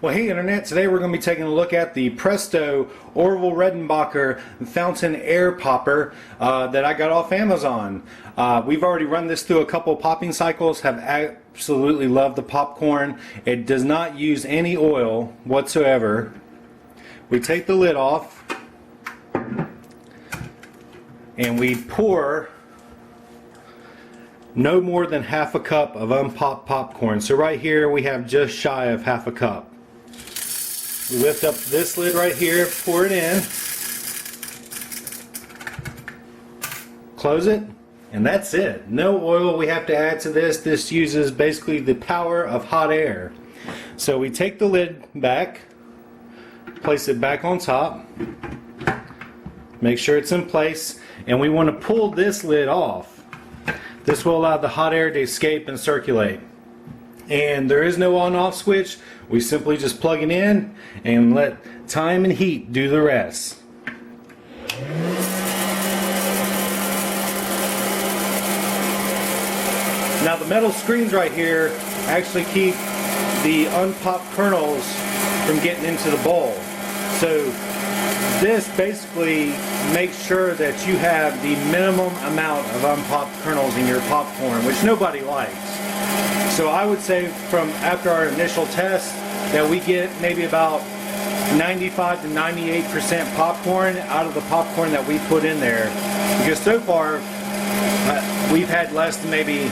Well, hey Internet, today we're going to be taking a look at the Presto Orville Redenbacher fountain air popper that I got off Amazon. We've already run this through a couple popping cycles, have absolutely loved the popcorn. It does not use any oil whatsoever. We take the lid off and we pour no more than half a cup of unpopped popcorn. So right here we have just shy of half a cup. We lift up this lid right here, pour it in, close it, and that's it. No oil we have to add to this. This uses basically the power of hot air. So we take the lid back, place it back on top, make sure it's in place, and we want to pull this lid off. This will allow the hot air to escape and circulate. And there is no on-off switch. We simply just plug it in and let time and heat do the rest. Now the metal screens right here actually keep the unpopped kernels from getting into the bowl. So this basically makes sure that you have the minimum amount of unpopped kernels in your popcorn, which nobody likes. So I would say from after our initial test that we get maybe about 95 to 98% popcorn out of the popcorn that we put in there. Because so far we've had less than maybe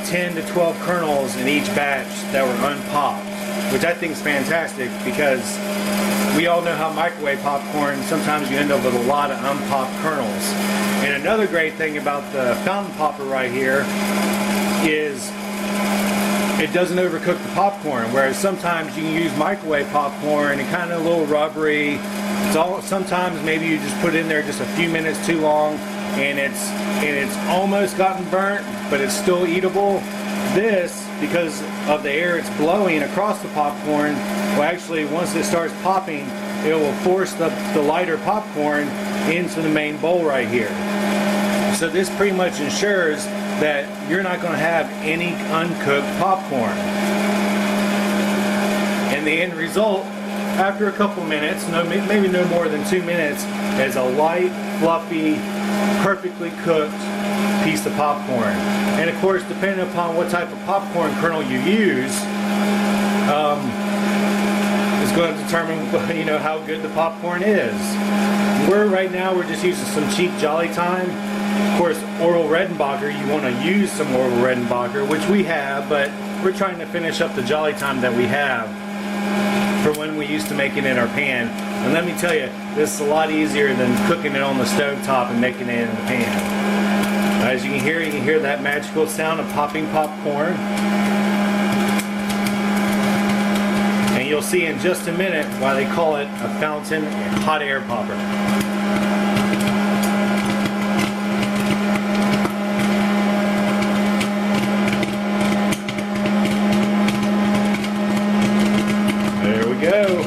10 to 12 kernels in each batch that were unpopped, which I think is fantastic because we all know how microwave popcorn, sometimes you end up with a lot of unpopped kernels. And another great thing about the fountain popper right here is it doesn't overcook the popcorn, whereas sometimes you can use microwave popcorn and kind of a little rubbery. Sometimes maybe you just put it in there just a few minutes too long and it's almost gotten burnt, but it's still eatable. This, because of the air it's blowing across the popcorn, well actually once it starts popping, it will force the lighter popcorn into the main bowl right here. So this pretty much ensures that you're not going to have any uncooked popcorn. And the end result, after a couple minutes, maybe no more than 2 minutes, is a light, fluffy, perfectly cooked piece of popcorn. And of course, depending upon what type of popcorn kernel you use, is going to determine how good the popcorn is. Right now we're just using some cheap Jolly Time. Of course, Orville Redenbacher, you want to use some Orville Redenbacher, which we have, but we're trying to finish up the Jolly Time that we have for when we used to make it in our pan. And let me tell you, this is a lot easier than cooking it on the stove top and making it in the pan. As you can hear that magical sound of popping popcorn. And you'll see in just a minute why they call it a fountain hot air popper. There we go.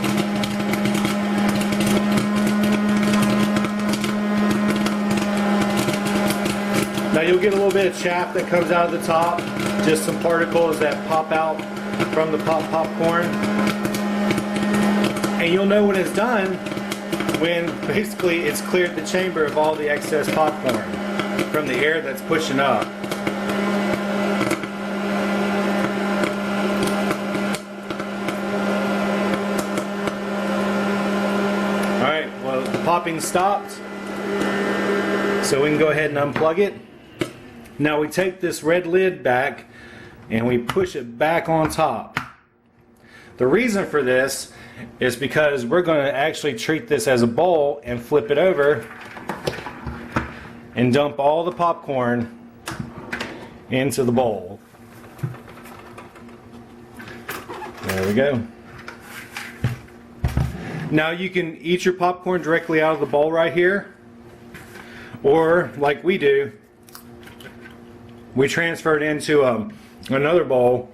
Now you'll get a little bit of chaff that comes out of the top, just some particles that pop out from the popcorn. And you'll know when it's done when basically it's cleared the chamber of all the excess popcorn from the air that's pushing up. Alright, well the popping stopped, so we can go ahead and unplug it. Now we take this red lid back and we push it back on top. The reason for this is because we're going to actually treat this as a bowl and flip it over and dump all the popcorn into the bowl. There we go. Now you can eat your popcorn directly out of the bowl right here, or like we do, we transfer it into another bowl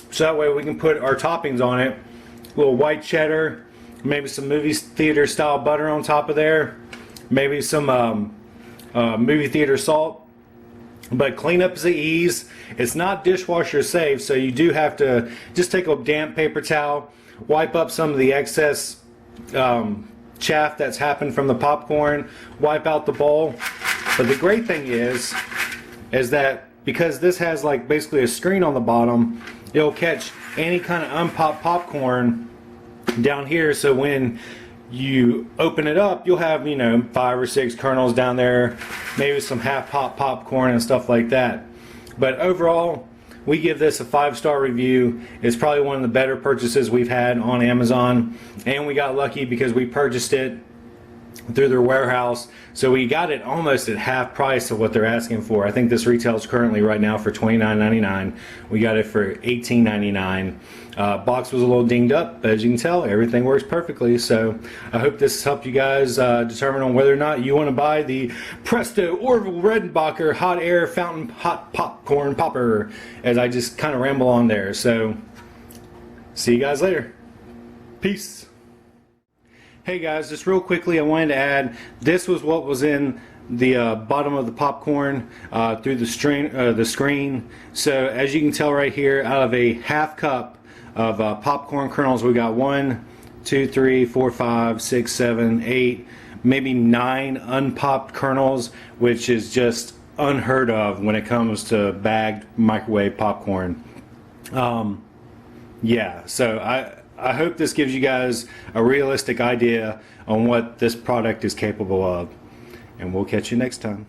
so that way we can put our toppings on it. A little white cheddar, maybe some movie theater style butter on top of there, maybe some movie theater salt, But cleanup is the ease. It's not dishwasher safe, so you do have to just take a damp paper towel, wipe up some of the excess chaff that's happened from the popcorn, wipe out the bowl. But the great thing is that because this has like basically a screen on the bottom, it'll catch any kind of unpopped popcorn down here, so when you open it up, you'll have, you know, 5 or 6 kernels down there, maybe some half-pop popcorn and stuff like that. But overall, we give this a 5-star review. It's probably one of the better purchases we've had on Amazon, and we got lucky because we purchased it through their warehouse, so we got it almost at half price of what they're asking for. I think this retails currently right now for $29.99. We got it for $18.99. Box was a little dinged up, but as you can tell, everything works perfectly. So I hope this helped you guys determine on whether or not you want to buy the Presto Orville Redenbacher hot air fountain hot popcorn popper, as I just kind of ramble on there. So see you guys later. Peace. Hey guys, just real quickly, I wanted to add, this was what was in the bottom of the popcorn through the screen. So as you can tell right here, out of a half cup of popcorn kernels, we got 1, 2, 3, 4, 5, 6, 7, 8, maybe 9 unpopped kernels, which is just unheard of when it comes to bagged microwave popcorn. Yeah, so I hope this gives you guys a realistic idea on what this product is capable of, and we'll catch you next time.